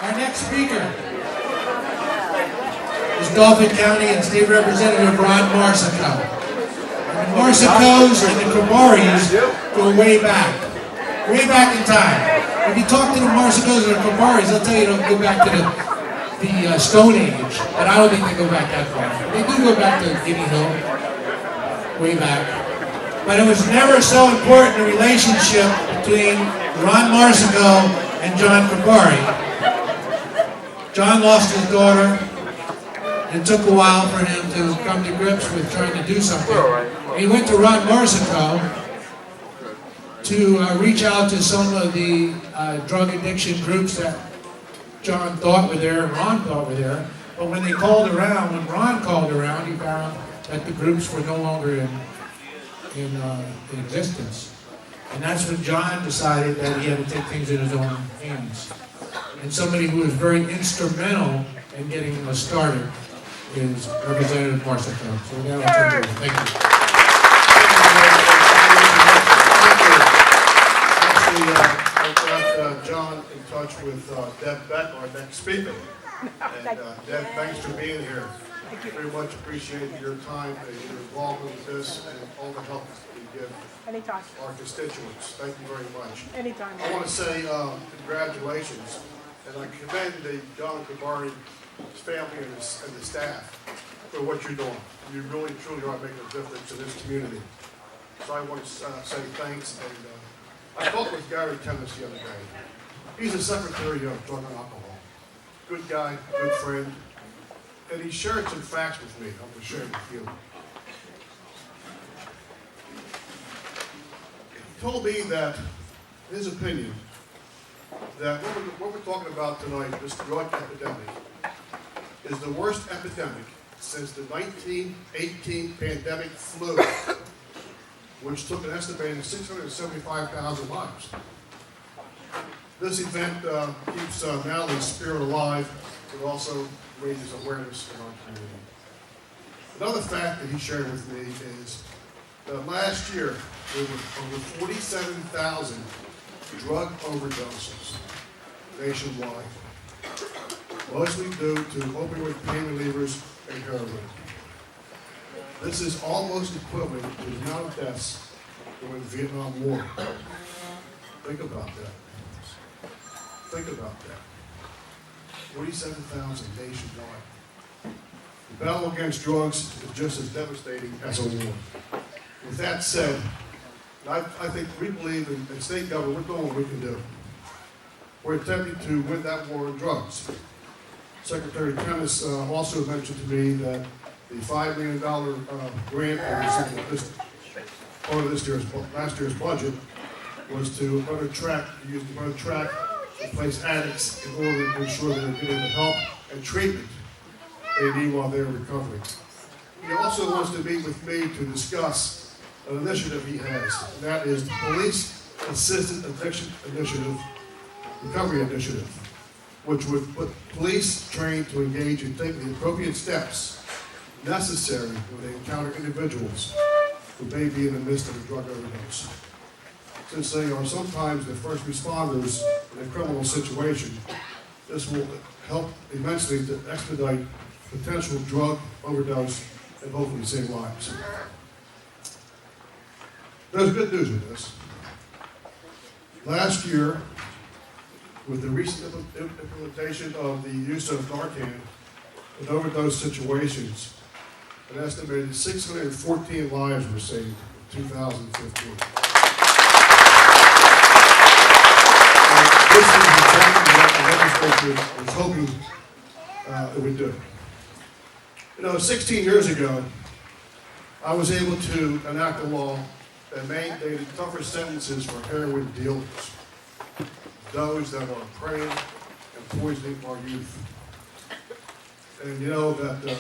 Our next speaker is Dauphin County and State Representative Ron Marsico. The Marsicos and the Cribaris go way back in time. If you talk to the Marsicos and the Cribaris, they'll tell you to go back to the Stone Age, but I don't think they go back that far. They do go back to Guinea Hill, way back. But it was never so important a relationship between Ron Marsico and John Cribari. John lost his daughter. It took a while for him to come to grips with trying to do something. He went to Ron Marsico to reach out to some of the drug addiction groups that John thought were there and Ron thought were there. But when they called around, when Ron called around, he found that the groups were no longer in existence. And that's when John decided that he had to take things in his own hands. And somebody who was very instrumental in getting us started is Representative Marsico. So with that, I'll turn it over. Thank you. Actually, I got John in touch with Deb Beck, our next speaker. And Deb, thanks for being here. Very much appreciate your time and your involvement with this and all the help that you give our constituents. Thank you very much. Anytime. I want to say congratulations, and I commend the John Cribari family and the staff for what you're doing. You really, truly are making a difference in this community. So I want to say thanks. And I spoke with Gary Tennis the other day. He's the Secretary of Drug and Alcohol. Good guy, good friend. And he shared some facts with me. I'm going to share with you. He told me that, his opinion, that what we're talking about tonight, this drug epidemic, is the worst epidemic since the 1918 pandemic flu, which took an estimated 675,000 lives. This event keeps Natalie's spirit alive, but also raises awareness in our community. Another fact that he shared with me is that last year there were over 47,000 drug overdoses nationwide, mostly due to opioid pain relievers and heroin. This is almost equivalent to the amount of deaths during the Vietnam War. Think about that. Think about that. 47,000 nationwide. The battle against drugs is just as devastating as a war. With that said, I think we believe in state government, we're doing what we can do. We're attempting to win that war on drugs. Secretary Tennis also mentioned to me that the $5 million grant that was part of last year's budget was to use the track to place addicts in order to ensure that they're getting the help and treatment they need while they're recovering. He also wants to meet with me to discuss an initiative he has, and that is the Police Assisted Addiction Initiative, Recovery Initiative, which would put police trained to engage and take the appropriate steps necessary when they encounter individuals who may be in the midst of a drug overdose. Since they are sometimes the first responders in a criminal situation, this will help immensely to expedite potential drug overdose and hopefully save lives. There's good news with this. Last year, with the recent implementation of the use of Narcan in overdose situations, an estimated 614 lives were saved in 2015. This is exactly what the legislature was hoping it would do. 16 years ago, I was able to enact a law that mandated tougher sentences for heroin dealers, those that are preying and poisoning our youth. And you know that the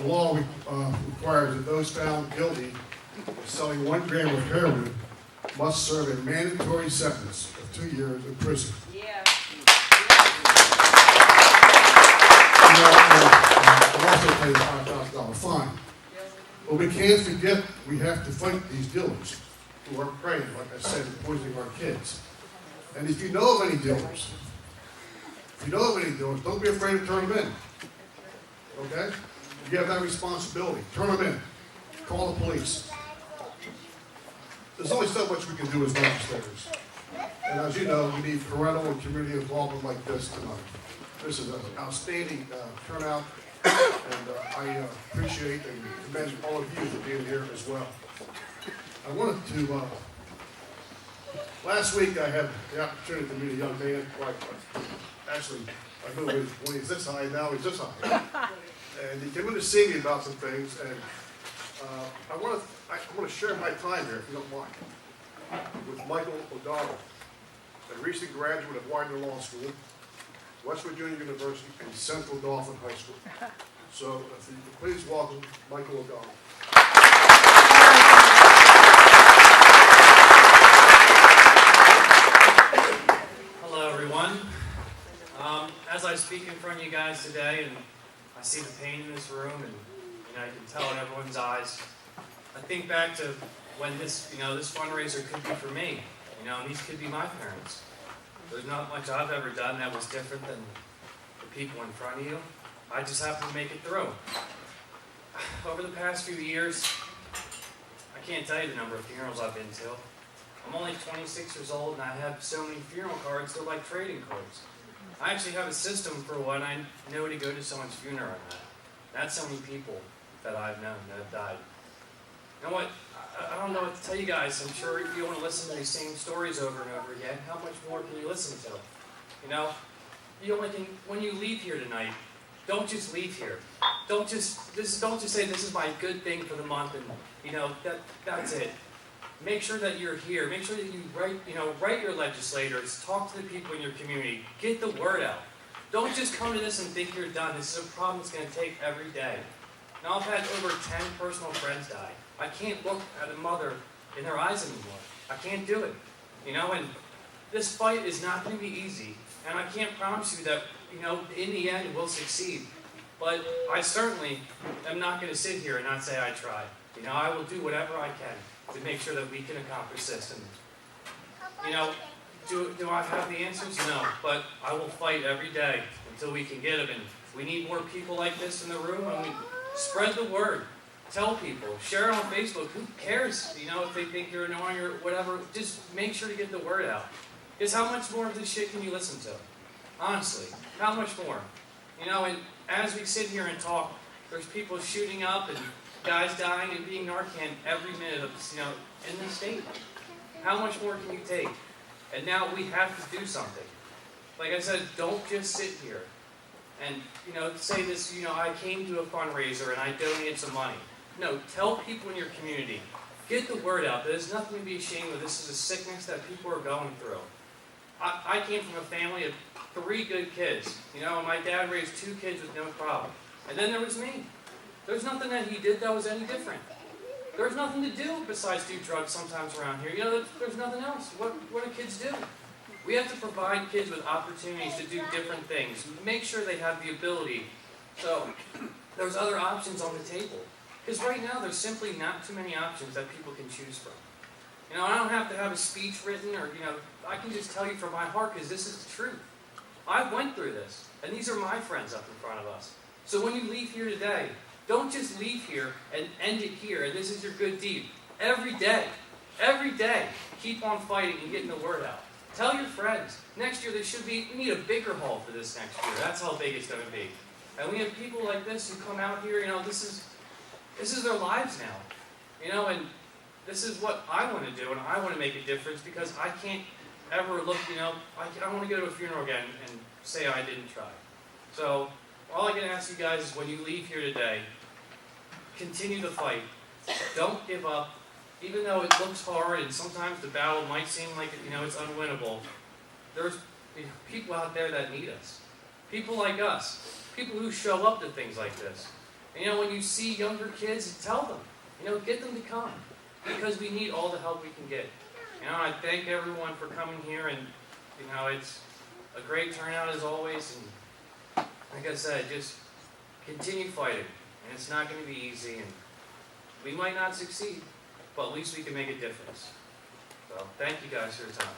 law requires that those found guilty of selling 1 gram of heroin must serve a mandatory sentence of 2 years in prison. Yeah. I'll also pay a $5,000 fine. But we can't forget we have to fight these dealers who are preying, like I said, and poisoning our kids. And if you know of any dealers, If you know of any doors, don't be afraid to turn them in. Okay? You have that responsibility. Turn them in. Call the police. There's only so much we can do as legislators. And as you know, we need parental and community involvement like this tonight. This is an outstanding turnout, and I appreciate and commend all of you for being here as well. I wanted to, last week I had the opportunity to meet a young man, actually, I knew when he's this high, now he's this high. And he came in to see me about some things, and I want to share my time here, if you don't mind, with Michael O'Donnell, a recent graduate of Widener Law School, West Virginia University, and Central Dauphin High School. So, if you could please welcome Michael O'Donnell. Hello, everyone. As I speak in front of you guys today, and I see the pain in this room, and I can tell in everyone's eyes, I think back to when this fundraiser could be for me. And these could be my parents. There's not much I've ever done that was different than the people in front of you. I just happened to make it through. Over the past few years, I can't tell you the number of funerals I've been to. I'm only 26 years old, and I have so many funeral cards, they're like trading cards. I actually have a system for when I know to go to someone's funeral or not. That's how many people that I've known that have died. You know what? I don't know what to tell you guys. I'm sure you want to listen to these same stories over and over again. How much more can you listen to? When you leave here tonight, don't just leave here. Don't just say this is my good thing for the month, and that's it. Make sure that you're here. Make sure that you write your legislators, talk to the people in your community, get the word out. Don't just come to this and think you're done. This is a problem that's going to take every day. Now, I've had over 10 personal friends die. I can't look at a mother in their eyes anymore. I can't do it. And this fight is not going to be easy. And I can't promise you that, in the end we'll succeed. But I certainly am not going to sit here and not say I tried. I will do whatever I can to make sure that we can accomplish this. And, do I have the answers? No. But I will fight every day until we can get them. And we need more people like this in the room. Spread the word. Tell people. Share it on Facebook. Who cares? If they think you're annoying or whatever, just make sure to get the word out. Because how much more of this shit can you listen to? Honestly, how much more? And as we sit here and talk, there's people shooting up and guys dying and being Narcan every minute of in this state. How much more can you take? And now we have to do something. Like I said, don't just sit here and say this. I came to a fundraiser and I donated some money. No, tell people in your community. Get the word out. There's nothing to be ashamed of. This is a sickness that people are going through. I came from a family of 3 good kids. And my dad raised 2 kids with no problem. And then there was me. There's nothing that he did that was any different. There's nothing to do besides do drugs sometimes around here. There's nothing else. What do kids do? We have to provide kids with opportunities to do different things. Make sure they have the ability. So there's other options on the table. Because right now there's simply not too many options that people can choose from. I don't have to have a speech written or, I can just tell you from my heart because this is the truth. I went through this, and these are my friends up in front of us. So when you leave here today, don't just leave here and end it here, and this is your good deed. Every day, keep on fighting and getting the word out. Tell your friends. Next year we need a bigger hall for this next year. That's how big it's going to be. And we have people like this who come out here, this is their lives now. And this is what I want to do, and I want to make a difference because I can't ever look, I want to go to a funeral again and say I didn't try. So all I can ask you guys is when you leave here today, continue the fight. Don't give up. Even though it looks hard and sometimes the battle might seem like it's unwinnable, there's people out there that need us. People like us. People who show up to things like this. And when you see younger kids, tell them. Get them to come. Because we need all the help we can get. I thank everyone for coming here, and it's a great turnout as always. And like I said, just continue fighting. And it's not going to be easy, and we might not succeed, but at least we can make a difference. So thank you guys for your time.